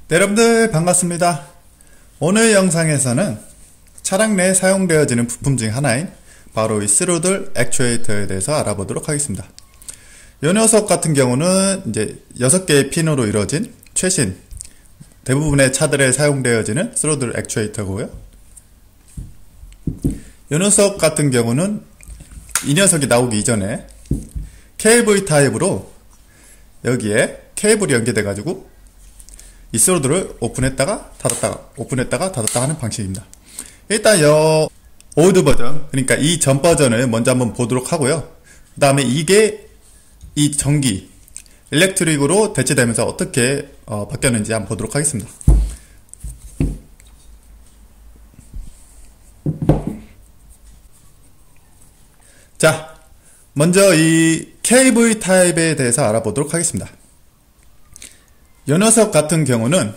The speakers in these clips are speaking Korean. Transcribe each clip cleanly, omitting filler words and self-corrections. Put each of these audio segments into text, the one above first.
네, 여러분들 반갑습니다. 오늘 영상에서는 차량 내에 사용되어지는 부품 중 하나인 바로 이 스로틀 액추에이터에 대해서 알아보도록 하겠습니다. 이 녀석 같은 경우는 이제 6개의 핀으로 이루어진 최신 대부분의 차들에 사용되어지는 스로틀 액추에이터고요. 이 녀석 같은 경우는 이 녀석이 나오기 이전에 KV 타입으로 여기에 케이블이 연계돼 가지고 이 스로틀을 오픈했다가 닫았다가 오픈했다가 닫았다가 하는 방식입니다. 일단 요 올드 버전, 그러니까 이 전 버전을 먼저 한번 보도록 하고요. 그 다음에 이게 이 전기 일렉트릭으로 대체되면서 어떻게 바뀌었는지 한번 보도록 하겠습니다. 자, 먼저 이 KV 타입에 대해서 알아보도록 하겠습니다. 이 녀석 같은 경우는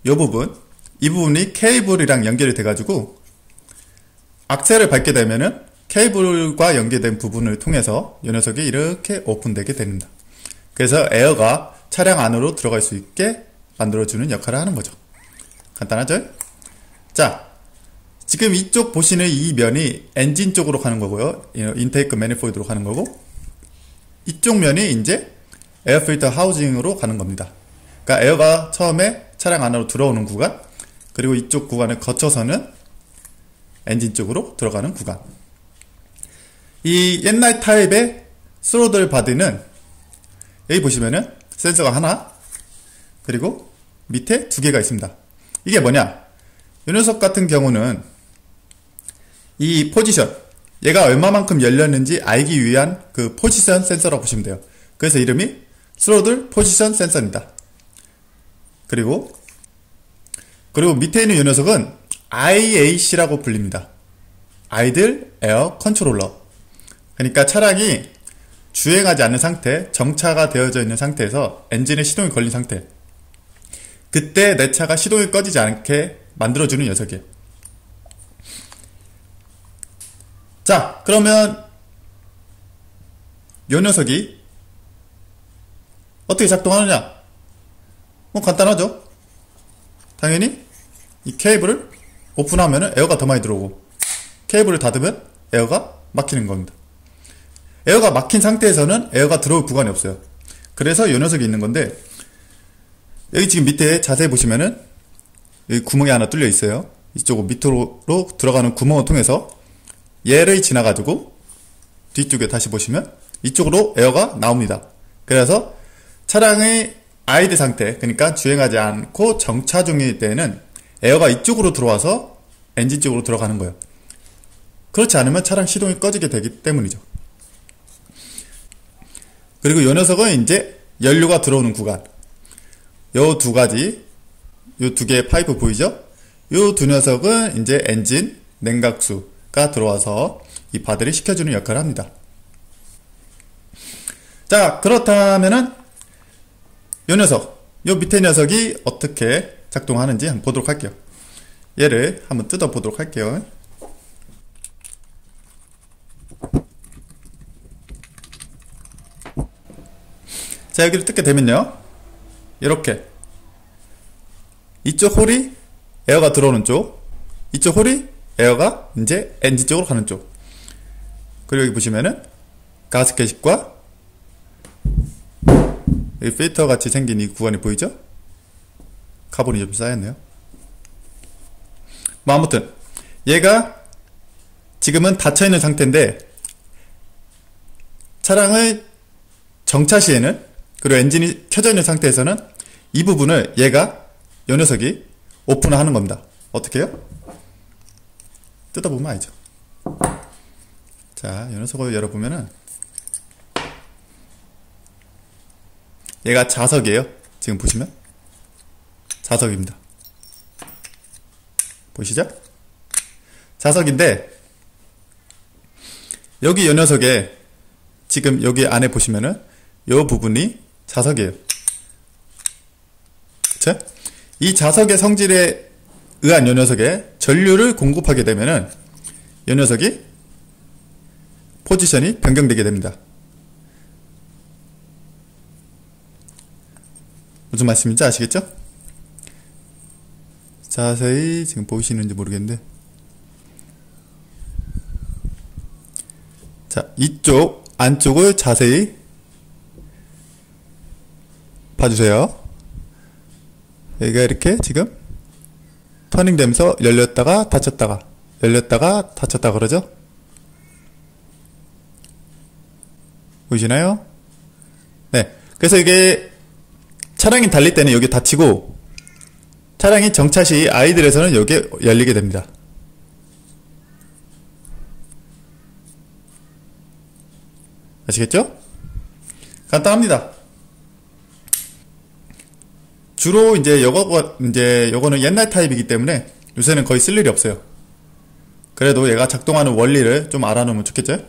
이 부분이 케이블이랑 연결이 돼가지고 악셀을 밟게 되면은 케이블과 연계된 부분을 통해서 이 녀석이 이렇게 오픈되게 됩니다. 그래서 에어가 차량 안으로 들어갈 수 있게 만들어주는 역할을 하는 거죠. 간단하죠? 자, 지금 이쪽 보시는 이 면이 엔진 쪽으로 가는 거고요. 인테이크 매니폴드로 가는 거고, 이쪽 면이 이제 에어 필터 하우징으로 가는 겁니다. 그러니까 에어가 처음에 차량 안으로 들어오는 구간, 그리고 이쪽 구간을 거쳐서는 엔진 쪽으로 들어가는 구간. 이 옛날 타입의 스로틀 바디는 여기 보시면은 센서가 하나, 그리고 밑에 2개가 있습니다. 이게 뭐냐? 이 녀석 같은 경우는 이 포지션, 얘가 얼마만큼 열렸는지 알기 위한 그 포지션 센서라고 보시면 돼요. 그래서 이름이 스로틀 포지션 센서입니다. 그리고 밑에 있는 이 녀석은 IAC라고 불립니다. 아이들 에어 컨트롤러. 그러니까 차량이 주행하지 않는 상태, 정차가 되어져 있는 상태에서 엔진에 시동이 걸린 상태, 그때 내 차가 시동이 꺼지지 않게 만들어주는 녀석이에요. 자, 그러면 이 녀석이 어떻게 작동하느냐? 뭐 간단하죠? 당연히 이 케이블을 오픈하면 에어가 더 많이 들어오고, 케이블을 닫으면 에어가 막히는 겁니다. 에어가 막힌 상태에서는 에어가 들어올 구간이 없어요. 그래서 이 녀석이 있는 건데, 여기 지금 밑에 자세히 보시면은 여기 구멍이 하나 뚫려 있어요. 이쪽으로 밑으로 들어가는 구멍을 통해서 얘를 지나가지고 뒤쪽에 다시 보시면 이쪽으로 에어가 나옵니다. 그래서 차량의 아이드 상태, 그러니까 주행하지 않고 정차 중일 때는 에어가 이쪽으로 들어와서 엔진 쪽으로 들어가는 거예요. 그렇지 않으면 차량 시동이 꺼지게 되기 때문이죠. 그리고 이 녀석은 이제 연료가 들어오는 구간, 요 2가지, 요 2개의 파이프 보이죠? 요 2 녀석은 이제 엔진, 냉각수가 들어와서 이 바디를 식혀주는 역할을 합니다. 자, 그렇다면은 요 녀석, 요 밑에 녀석이 어떻게 작동하는지 한번 보도록 할게요. 얘를 한번 뜯어 보도록 할게요. 자, 여기를 뜯게 되면요, 이렇게 이쪽 홀이 에어가 들어오는 쪽, 이쪽 홀이 에어가 이제 엔진 쪽으로 가는 쪽, 그리고 여기 보시면은 가스켓과 여기 필터 같이 생긴 이 구간이 보이죠? 카본이 좀 쌓였네요. 뭐 아무튼 얘가 지금은 닫혀있는 상태인데, 차량의 정차 시에는, 그리고 엔진이 켜져 있는 상태에서는 이 부분을 얘가, 이 녀석이 오픈하는 겁니다. 어떻게 해요? 뜯어보면 알죠. 자, 이 녀석을 열어보면은 얘가 자석이에요. 지금 보시면 자석입니다. 보시죠? 자석인데, 여기 이 녀석에 지금 여기 안에 보시면은 이 부분이 자석이에요. 그쵸? 이 자석의 성질에 의한 이 녀석에 전류를 공급하게 되면은 이 녀석이 포지션이 변경되게 됩니다. 무슨 말씀인지 아시겠죠? 자세히 지금 보이시는지 모르겠는데, 자, 이쪽 안쪽을 자세히 봐주세요. 여기가 이렇게 지금 터닝 되면서 열렸다가 닫혔다가 열렸다가 닫혔다 그러죠? 보이시나요? 네. 그래서 이게 차량이 달릴 때는 여기 닫히고, 차량이 정차 시 아이들에서는 여기에 열리게 됩니다. 아시겠죠? 간단합니다. 주로 이제 요거는 옛날 타입이기 때문에 요새는 거의 쓸 일이 없어요. 그래도 얘가 작동하는 원리를 좀 알아놓으면 좋겠죠?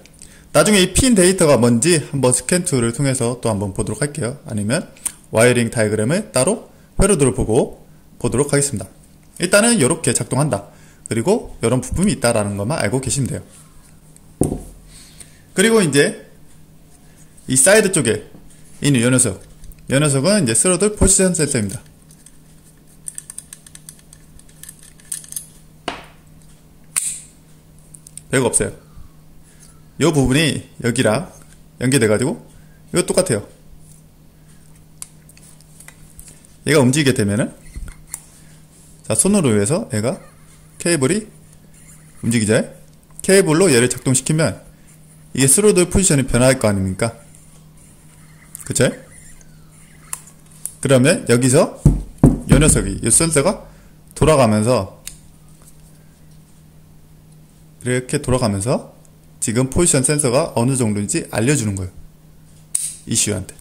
나중에 이 핀 데이터가 뭔지 한번 스캔 툴을 통해서 또 한번 보도록 할게요. 아니면 와이어링 다이그램을 따로 회로도를 보고 보도록 하겠습니다. 일단은 이렇게 작동한다. 그리고 이런 부품이 있다라는 것만 알고 계시면 돼요. 그리고 이제 이 사이드 쪽에 있는 이 녀석은 이제 스로틀 포지션 센서입니다. 별거 없어요. 이 부분이 여기랑 연계돼가지고 이거 똑같아요. 얘가 움직이게 되면은, 자, 손으로 해서 얘가 케이블이 움직이죠. 케이블로 얘를 작동시키면 이게 스로틀 포지션이 변화할 거 아닙니까? 그쵸? 그러면 여기서 이 녀석이, 이 센서가 돌아가면서 이렇게 돌아가면서 지금 포지션 센서가 어느 정도인지 알려주는 거예요. 이슈한테.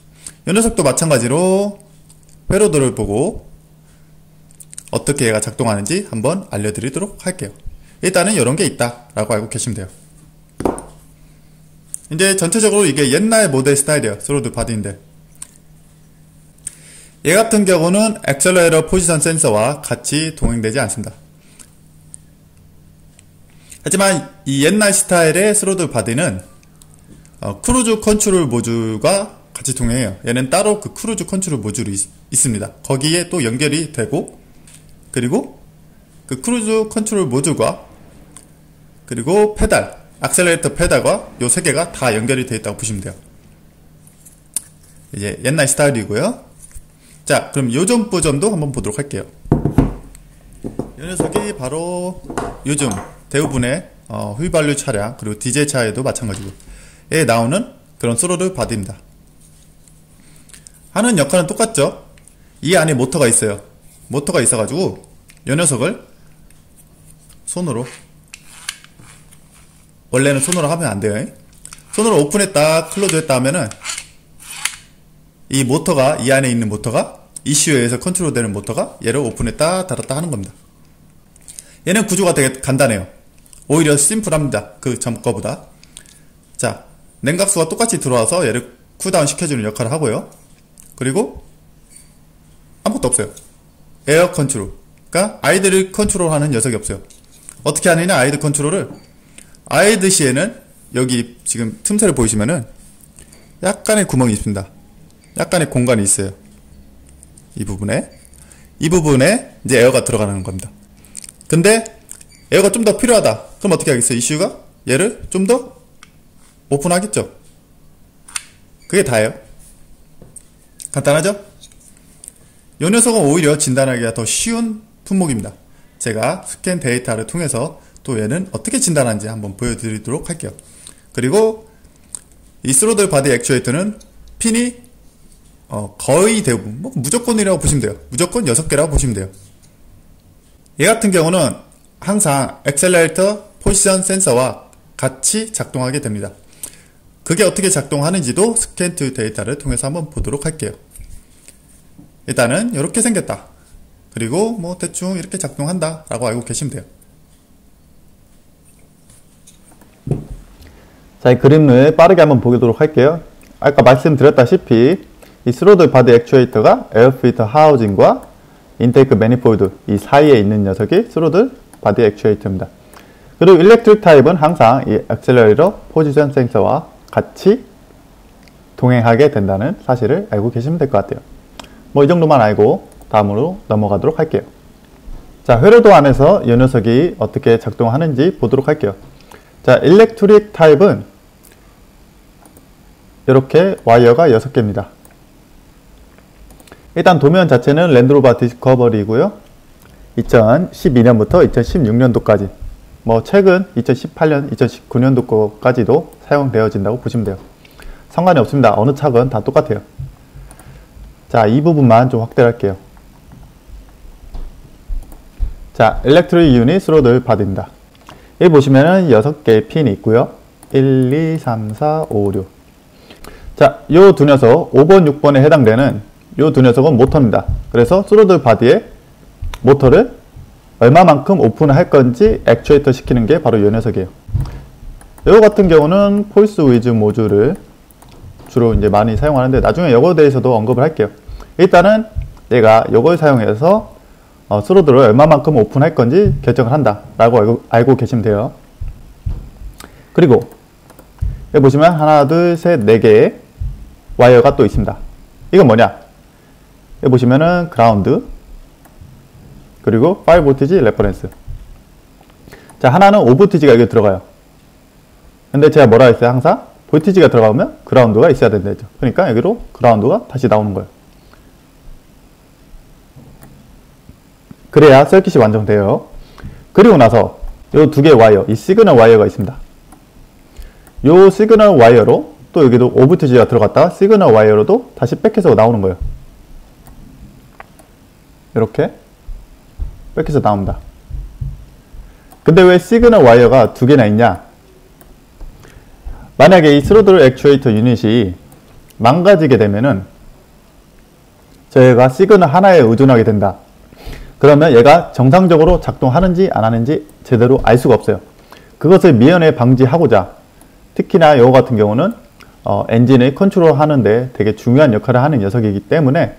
이 녀석도 마찬가지로 회로도를 보고 어떻게 얘가 작동하는지 한번 알려드리도록 할게요. 일단은 이런 게 있다 라고 알고 계시면 돼요. 이제 전체적으로 이게 옛날 모델 스타일이에요. 스로틀 바디인데, 얘 같은 경우는 액셀러레이터 포지션 센서와 같이 동행되지 않습니다. 하지만 이 옛날 스타일의 스로틀 바디는 크루즈 컨트롤 모듈과 같이 동행해요. 얘는 따로 그 크루즈 컨트롤 모듈이 있습니다. 거기에 또 연결이 되고, 그리고 그 크루즈 컨트롤 모듈과 그리고 페달, 액셀러레이터 페달과 요 세 개가 다 연결이 되어 있다고 보시면 돼요. 이제 옛날 스타일이고요. 자, 그럼 요점부점도 한번 보도록 할게요. 이 녀석이 바로 요즘 대부분의 휘발유 차량, 그리고 디젤 차에도 마찬가지고 에 나오는 그런 스로틀 바디입니다. 하는 역할은 똑같죠. 이 안에 모터가 있어요. 모터가 있어가지고 이 녀석을 손으로, 원래는 손으로 하면 안 돼요. 손으로 오픈했다 클로즈했다 하면은 이 모터가, 이 안에 있는 모터가, 이슈에 의해서 컨트롤 되는 모터가 얘를 오픈했다 닫았다 하는 겁니다. 얘는 구조가 되게 간단해요. 오히려 심플합니다. 그 전 거보다. 자, 냉각수가 똑같이 들어와서 얘를 쿨다운 시켜주는 역할을 하고요. 그리고 아무것도 없어요. 에어 컨트롤, 그러니까 아이들을 컨트롤하는 녀석이 없어요. 어떻게 하느냐, 아이들 컨트롤을. 아이드 시에는 여기 지금 틈새를 보이시면은 약간의 구멍이 있습니다. 약간의 공간이 있어요. 이 부분에 이제 에어가 들어가는 겁니다. 근데 에어가 좀 더 필요하다. 그럼 어떻게 하겠어요? 이슈가 얘를 좀 더 오픈하겠죠. 그게 다예요. 간단하죠? 이 녀석은 오히려 진단하기가 더 쉬운 품목입니다. 제가 스캔 데이터를 통해서 또 얘는 어떻게 진단하는지 한번 보여드리도록 할게요. 그리고 이 스로틀 바디 액추에이터는 핀이 거의 대부분, 무조건이라고 보시면 돼요. 무조건 6개라고 보시면 돼요. 얘 같은 경우는 항상 액셀러레이터 포지션 센서와 같이 작동하게 됩니다. 그게 어떻게 작동하는지도 스캔 툴 데이터를 통해서 한번 보도록 할게요. 일단은 이렇게 생겼다. 그리고 뭐 대충 이렇게 작동한다 라고 알고 계시면 돼요. 자, 이 그림을 빠르게 한번 보도록 할게요. 아까 말씀드렸다시피 이 스로틀 바디 액추에이터가 에어 필터 하우징과 인테이크 매니폴드 이 사이에 있는 녀석이 스로틀 바디 액추에이터입니다. 그리고 일렉트릭 타입은 항상 이 액셀러레이터 포지션 센서와 같이 동행하게 된다는 사실을 알고 계시면 될 것 같아요. 뭐 이 정도만 알고 다음으로 넘어가도록 할게요. 자, 회로도 안에서 이 녀석이 어떻게 작동하는지 보도록 할게요. 자, 일렉트릭 타입은 이렇게 와이어가 6개입니다. 일단 도면 자체는 랜드로버 디스커버리고요. 2012년부터 2016년도까지 뭐 최근 2018년, 2019년도 거까지도 사용되어진다고 보시면 돼요. 상관이 없습니다. 어느 차건 다 똑같아요. 자, 이 부분만 좀 확대를 할게요. 자, 일렉트릭 유닛 스로들 바디입니다. 여기 보시면은 6개의 핀이 있고요. 1, 2, 3, 4, 5, 6. 자, 요 두 녀석 5번, 6번에 해당되는 요 두 녀석은 모터입니다. 그래서 스로들 바디에 모터를 얼마만큼 오픈할 건지 액추에이터 시키는 게 바로 이 녀석이에요. 이거 같은 경우는 폴스 위즈 모듈을 주로 이제 많이 사용하는데 나중에 이거에 대해서도 언급을 할게요. 일단은 얘가 이걸 사용해서 스로드를 얼마만큼 오픈할 건지 결정을 한다 라고 알고 계시면 돼요. 그리고 여기 보시면 하나, 둘, 셋, 4개의 와이어가 또 있습니다. 이건 뭐냐? 여기 보시면은 그라운드, 그리고 5V 레퍼런스. 자, 하나는 5V가 여기 들어가요. 근데 제가 뭐라 했어요? 항상 볼티지가 들어가면 그라운드가 있어야 된다죠. 그러니까 여기로 그라운드가 다시 나오는 거예요. 그래야 서킷이 완성돼요. 그리고 나서 이 두 개의 와이어, 이 시그널 와이어가 있습니다. 이 시그널 와이어로 또 여기도 5V가 들어갔다가 시그널 와이어로도 다시 백해서 나오는 거예요. 이렇게 백해서 나옵니다. 근데 왜 시그널 와이어가 두 개나 있냐? 만약에 이 스로틀 액추에이터 유닛이 망가지게 되면은 저희가 시그널 하나에 의존하게 된다. 그러면 얘가 정상적으로 작동하는지 안 하는지 제대로 알 수가 없어요. 그것을 미연에 방지하고자 특히나 이거 같은 경우는 엔진을 컨트롤 하는데 되게 중요한 역할을 하는 녀석이기 때문에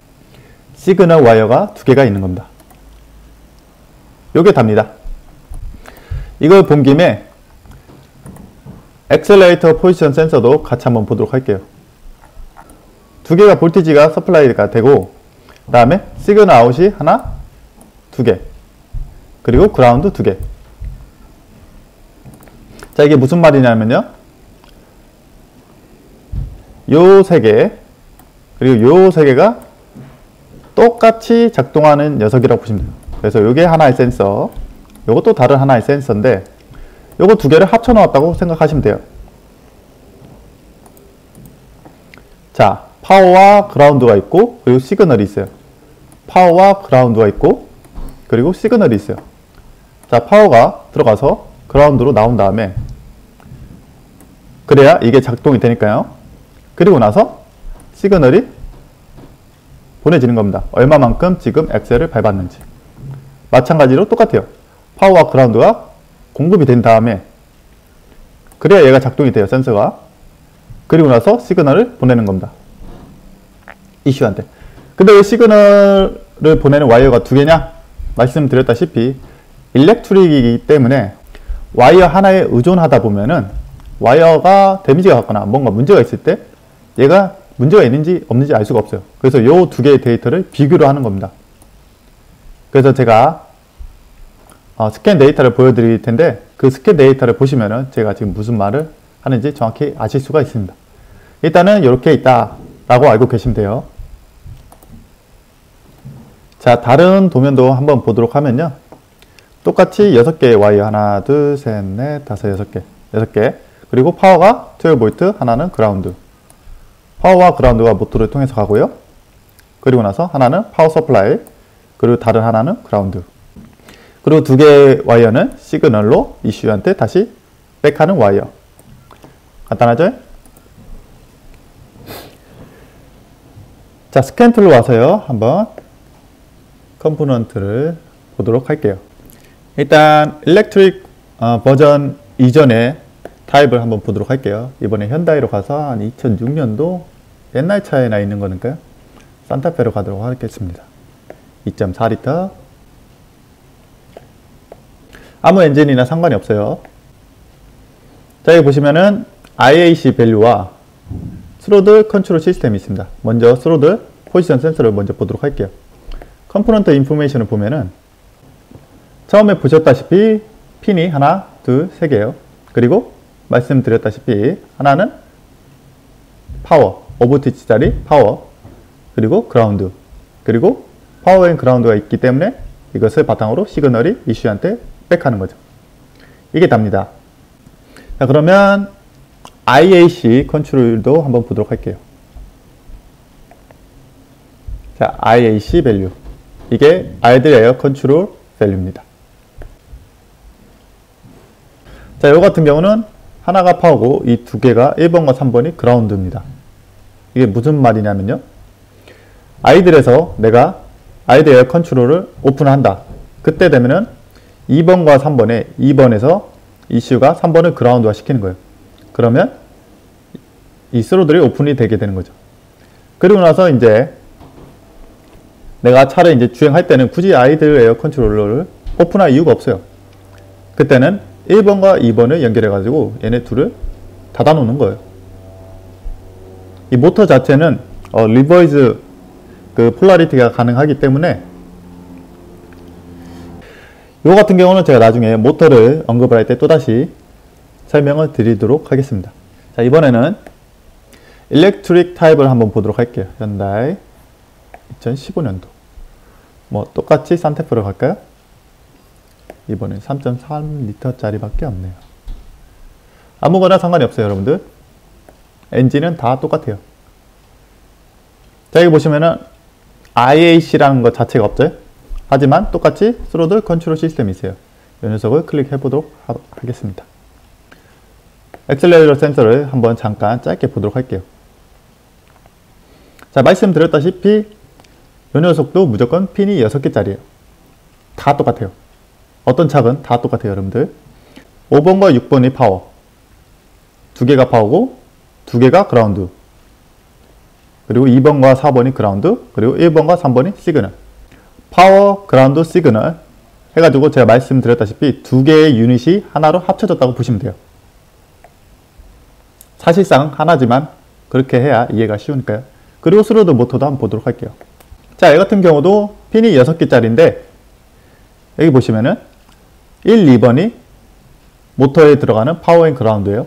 시그널 와이어가 두 개가 있는 겁니다. 요게 답니다. 이걸 본 김에 엑셀레이터 포지션 센서도 같이 한번 보도록 할게요. 두 개가 볼티지가 서플라이가 되고 그 다음에 시그널 아웃이 하나, 두 개, 그리고 그라운드 두 개. 자, 이게 무슨 말이냐면요, 요 세 개, 그리고 요 세 개가 똑같이 작동하는 녀석이라고 보시면 돼요. 그래서 요게 하나의 센서, 요것도 다른 하나의 센서인데 요거 두 개를 합쳐 놓았다고 생각하시면 돼요. 자, 파워와 그라운드가 있고 그리고 시그널이 있어요. 파워와 그라운드가 있고 그리고 시그널이 있어요. 자, 파워가 들어가서 그라운드로 나온 다음에 그래야 이게 작동이 되니까요. 그리고 나서 시그널이 보내지는 겁니다. 얼마만큼 지금 엑셀을 밟았는지. 마찬가지로 똑같아요. 파워와 그라운드가 공급이 된 다음에 그래야 얘가 작동이 돼요, 센서가. 그리고 나서 시그널을 보내는 겁니다, 이슈한테. 근데 왜 시그널을 보내는 와이어가 두 개냐? 말씀드렸다시피 일렉트릭이기 때문에 와이어 하나에 의존하다 보면은 와이어가 데미지가 갔거나 뭔가 문제가 있을 때 얘가 문제가 있는지 없는지 알 수가 없어요. 그래서 이 두 개의 데이터를 비교를 하는 겁니다. 그래서 제가 스캔 데이터를 보여드릴 텐데 그 스캔 데이터를 보시면은 제가 지금 무슨 말을 하는지 정확히 아실 수가 있습니다. 일단은 이렇게 있다 라고 알고 계시면 돼요. 자, 다른 도면도 한번 보도록 하면요, 똑같이 6개의 와이어, 하나, 둘, 셋, 넷, 다섯, 6개. 그리고 파워가 12V, 하나는 그라운드. 파워와 그라운드가 모터를 통해서 가고요. 그리고 나서 하나는 파워 서플라이, 그리고 다른 하나는 그라운드. 그리고 두 개의 와이어는 시그널로 이슈한테 다시 백하는 와이어. 간단하죠? 자, 스캔 툴로 와서요, 한번 컴포넌트를 보도록 할게요. 일단 일렉트릭 버전 이전의 타입을 한번 보도록 할게요. 이번에 현다이로 가서 한 2006년도 옛날 차에 나 있는 거니까요, 산타페로 가도록 하겠습니다. 2.4L. 아무 엔진이나 상관이 없어요. 자, 여기 보시면은 IAC 밸류와 스로틀 컨트롤 시스템이 있습니다. 먼저 스로틀 포지션 센서를 먼저 보도록 할게요. 컴포넌트 인포메이션을 보면은 처음에 보셨다시피 핀이 하나, 둘, 세 개예요. 그리고 말씀드렸다시피 하나는 파워, 오버티치 자리 파워, 그리고 그라운드, 그리고 파워 앤 그라운드가 있기 때문에 이것을 바탕으로 시그널이 이슈한테 백하는 거죠. 이게 답니다. 자, 그러면 IAC 컨트롤도 한번 보도록 할게요. 자, IAC 밸류. 이게 아이들 에어 컨트롤 밸류입니다. 자, 요 같은 경우는 하나가 파워고 이 두 개가 1번과 3번이 그라운드입니다. 이게 무슨 말이냐면요. 아이들에서 내가 아이들 에어 컨트롤을 오픈한다. 그때 되면은 2번과 3번에 2번에서 이슈가 3번을 그라운드화 시키는 거예요. 그러면 이 스로들이 오픈이 되게 되는 거죠. 그리고 나서 이제 내가 차를 이제 주행할 때는 굳이 아이들 에어 컨트롤러를 오픈할 이유가 없어요. 그때는 1번과 2번을 연결해 가지고 얘네 둘을 닫아 놓는 거예요. 이 모터 자체는 리버스 그 폴라리티가 가능하기 때문에 요 같은 경우는 제가 나중에 모터를 언급을 할 때 또다시 설명을 드리도록 하겠습니다. 자, 이번에는 일렉트릭 타입을 한번 보도록 할게요. 현다이 2015년도 뭐 똑같이 산테프로 갈까요? 이번엔 3.3L 짜리 밖에 없네요. 아무거나 상관이 없어요, 여러분들. 엔진은 다 똑같아요. 자, 여기 보시면은 IAC라는 것 자체가 없죠. 하지만 똑같이 스로틀 컨트롤 시스템이 있어요. 이 녀석을 클릭해 보도록 하겠습니다. 엑셀레이터 센서를 한번 잠깐 짧게 보도록 할게요. 자, 말씀드렸다시피 이 녀석도 무조건 핀이 6개짜리예요. 다 똑같아요. 어떤 차건 다 똑같아요, 여러분들. 5번과 6번이 파워, 2개가 파워고 2개가 그라운드, 그리고 2번과 4번이 그라운드, 그리고 1번과 3번이 시그널. 파워, 그라운드, 시그널 해가지고 제가 말씀드렸다시피 2개의 유닛이 하나로 합쳐졌다고 보시면 돼요. 사실상 하나지만 그렇게 해야 이해가 쉬우니까요. 그리고 스로드 모터도 한번 보도록 할게요. 자, 이 같은 경우도 핀이 6개짜리인데 여기 보시면은 1, 2번이 모터에 들어가는 파워 앤 그라운드예요.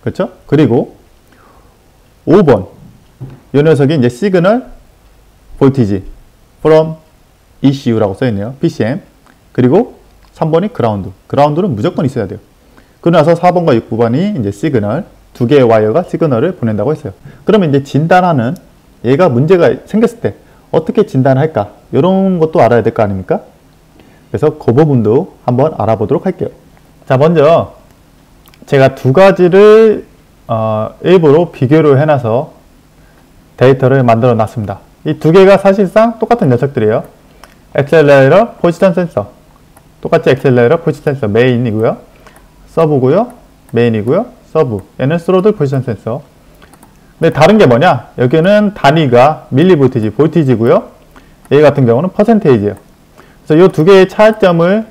그렇죠? 그리고 5번 이 녀석이 이제 시그널 볼티지 from ECU라고 써있네요. PCM. 그리고 3번이 그라운드. 그라운드는 무조건 있어야 돼요. 그러고 나서 4번과 6번이 이제 시그널, 2개의 와이어가 시그널을 보낸다고 했어요. 그러면 이제 진단하는 얘가 문제가 생겼을 때 어떻게 진단할까? 이런 것도 알아야 될 거 아닙니까? 그래서 그 부분도 한번 알아보도록 할게요. 자, 먼저 제가 두 가지를 일부러 비교를 해놔서 데이터를 만들어 놨습니다. 이 두 개가 사실상 똑같은 녀석들이에요. 엑셀레이터, 포지션 센서. 똑같이 엑셀레이터, 포지션 센서 메인이고요. 서브고요. 메인이고요. 서브. 얘는 스로틀 포지션 센서. 근데 다른 게 뭐냐? 여기는 단위가 밀리볼티지, 볼티지고요. 얘 같은 경우는 퍼센테이지예요. 그래서 이 두 개의 차이점을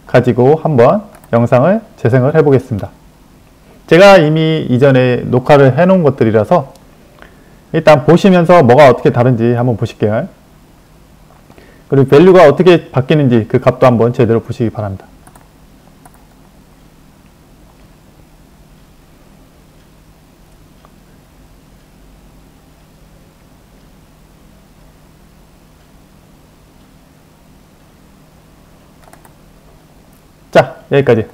가지고 한번 영상을 재생을 해 보겠습니다. 제가 이미 이전에 녹화를 해 놓은 것들이라서 일단 보시면서 뭐가 어떻게 다른지 한번 보실게요. 그리고 밸류가 어떻게 바뀌는지 그 값도 한번 제대로 보시기 바랍니다. 자, 여기까지.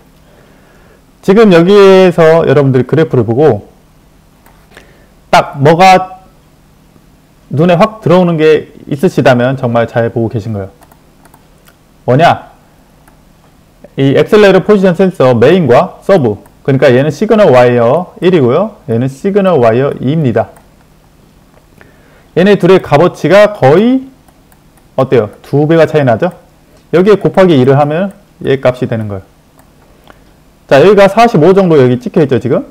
지금 여기에서 여러분들이 그래프를 보고 딱 뭐가 눈에 확 들어오는 게 있으시다면 정말 잘 보고 계신 거예요. 뭐냐? 이 엑셀레이터 포지션 센서 메인과 서브, 그러니까 얘는 시그널 와이어 1이고요. 얘는 시그널 와이어 2입니다. 얘네 둘의 값어치가 거의 어때요? 2배가 차이 나죠? 여기에 곱하기 2를 하면 얘 값이 되는 거예요. 자, 여기가 45 정도 여기 찍혀 있죠, 지금?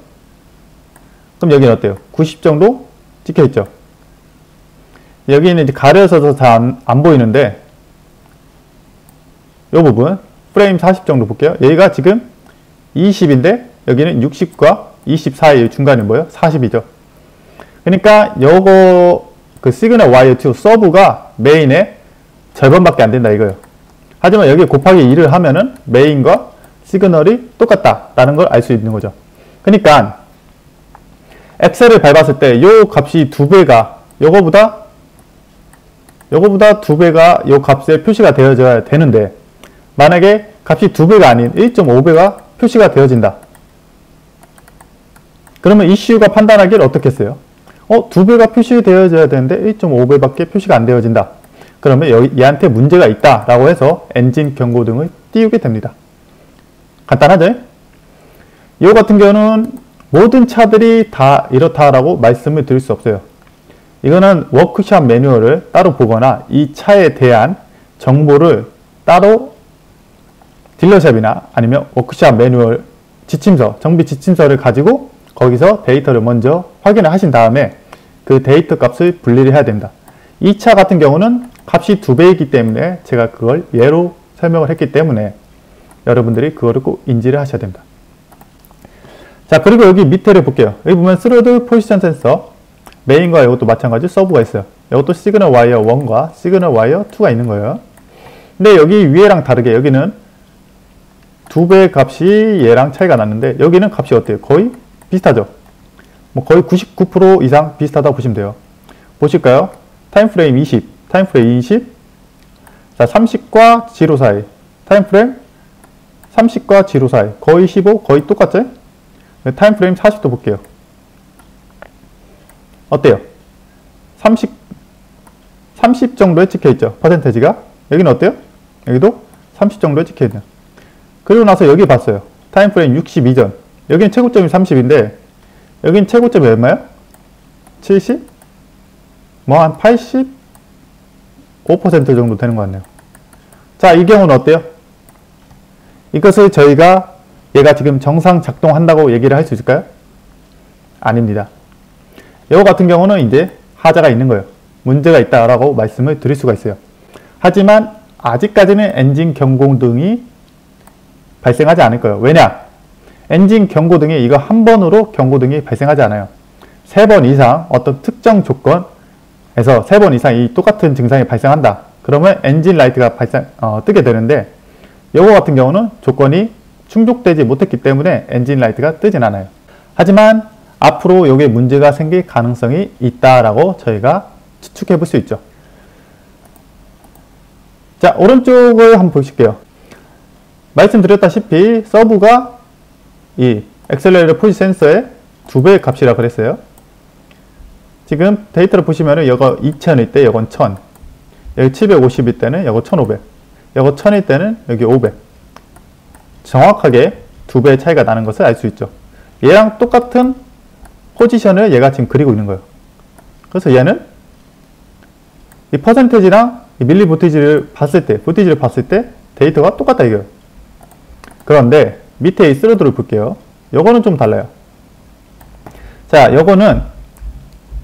그럼 여기는 어때요? 90 정도 찍혀 있죠? 여기는 이제 가려져서 잘 안 보이는데, 이 부분, 프레임 40 정도 볼게요. 여기가 지금 20인데, 여기는 60과 20 사이 중간이 뭐예요? 40이죠. 그러니까, 요거 그 시그널 wire2 서브가 메인의 절반밖에 안 된다 이거예요. 하지만 여기 곱하기 2를 하면은 메인과 시그널이 똑같다라는 걸 알 수 있는 거죠. 그러니까 엑셀을 밟았을 때 요 값이 2배가 요거보다 2배가 요 값에 표시가 되어져야 되는데, 만약에 값이 2배가 아닌 1.5배가 표시가 되어진다. 그러면 이슈가 판단하기를 어떻게 했어요? 2배가 표시되어져야 되는데 1.5배밖에 표시가 안 되어진다. 그러면 얘한테 문제가 있다 라고 해서 엔진 경고등을 띄우게 됩니다. 간단하죠? 이거 같은 경우는 모든 차들이 다 이렇다라고 말씀을 드릴 수 없어요. 이거는 워크샵 매뉴얼을 따로 보거나 이 차에 대한 정보를 따로 딜러샵이나 아니면 워크샵 매뉴얼 지침서, 정비 지침서를 가지고 거기서 데이터를 먼저 확인을 하신 다음에 그 데이터 값을 분리를 해야 됩니다. 이 차 같은 경우는 값이 2배이기 때문에 제가 그걸 예로 설명을 했기 때문에 여러분들이 그거를 꼭 인지를 하셔야 됩니다. 자, 그리고 여기 밑에를 볼게요. 여기 보면 스로드 포지션 센서, 메인과 이것도 마찬가지 서브가 있어요. 이것도 시그널 와이어 1과 시그널 와이어 2가 있는 거예요. 근데 여기 위에랑 다르게 여기는 2배 값이 얘랑 차이가 났는데 여기는 값이 어때요? 거의 비슷하죠? 뭐 거의 99% 이상 비슷하다고 보시면 돼요. 보실까요? 타임프레임 20, 타임프레임 20, 자 30과 0 사이, 타임프레임 30과 0 사이, 거의 15, 거의 똑같죠? 타임프레임 40도 볼게요. 어때요? 30 정도에 찍혀있죠? 퍼센테지가. 여기는 어때요? 여기도 30 정도에 찍혀있네요. 그리고 나서 여기 봤어요. 타임프레임 60 이전. 여기는 최고점이 30인데 여기는 최고점이 얼마예요? 70? 뭐 한 85% 정도 되는 것 같네요. 자, 이 경우는 어때요? 이것을 저희가 얘가 지금 정상 작동한다고 얘기를 할 수 있을까요? 아닙니다. 이거 같은 경우는 이제 하자가 있는 거예요. 문제가 있다라고 말씀을 드릴 수가 있어요. 하지만 아직까지는 엔진 경고등이 발생하지 않을 거예요. 왜냐? 엔진 경고등이 이거 한 번으로 경고등이 발생하지 않아요. 3번 이상 어떤 특정 조건에서 3번 이상 이 똑같은 증상이 발생한다. 그러면 엔진 라이트가 뜨게 되는데 이거 같은 경우는 조건이 충족되지 못했기 때문에 엔진 라이트가 뜨진 않아요. 하지만 앞으로 여기에 문제가 생길 가능성이 있다라고 저희가 추측해 볼 수 있죠. 자, 오른쪽을 한번 보실게요. 말씀드렸다시피 서브가 이 엑셀레이터 포지 센서의 2배의 값이라 그랬어요. 지금 데이터를 보시면은 이거 2000일 때 이건 1000, 여기 750일 때는 이거 1500, 이거 1000일 때는 여기 500. 정확하게 2배의 차이가 나는 것을 알 수 있죠. 얘랑 똑같은 포지션을 얘가 지금 그리고 있는 거예요. 그래서 얘는 이 퍼센테지랑 이 밀리 보티지를 봤을 때 데이터가 똑같다 이거예요. 그런데 밑에 이 스로드를 볼게요. 요거는 좀 달라요. 자, 요거는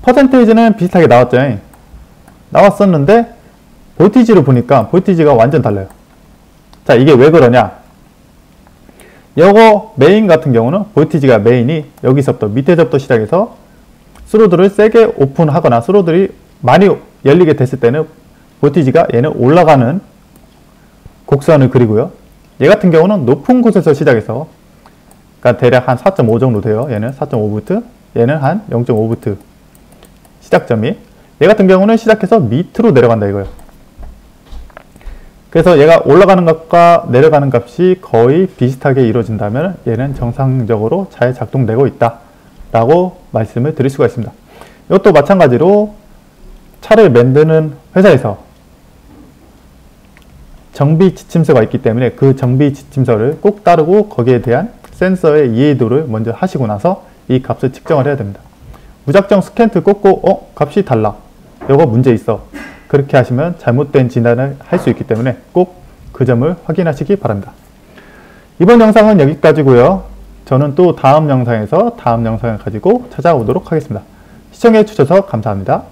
퍼센테이지는 비슷하게 나왔죠. 나왔었는데 볼티지를 보니까 볼티지가 완전 달라요. 자, 이게 왜 그러냐? 요거 메인 같은 경우는 볼티지가 메인이 여기서부터 밑에서부터 시작해서 스로드를 세게 오픈하거나 스로드를 많이 열리게 됐을 때는 볼티지가 얘는 올라가는 곡선을 그리고요. 얘 같은 경우는 높은 곳에서 시작해서 그러니까 대략 한 4.5 정도 돼요. 얘는 4.5V, 얘는 한 0.5V 시작점이. 얘 같은 경우는 시작해서 밑으로 내려간다 이거예요. 그래서 얘가 올라가는 값과 내려가는 값이 거의 비슷하게 이루어진다면 얘는 정상적으로 잘 작동되고 있다 라고 말씀을 드릴 수가 있습니다. 이것도 마찬가지로 차를 만드는 회사에서 정비 지침서가 있기 때문에 그 정비 지침서를 꼭 따르고 거기에 대한 센서의 이해도를 먼저 하시고 나서 이 값을 측정을 해야 됩니다. 무작정 스캔트 꽂고 값이 달라, 이거 문제 있어, 그렇게 하시면 잘못된 진단을 할 수 있기 때문에 꼭 그 점을 확인하시기 바랍니다. 이번 영상은 여기까지고요. 저는 또 다음 영상에서 다음 영상을 가지고 찾아오도록 하겠습니다. 시청해 주셔서 감사합니다.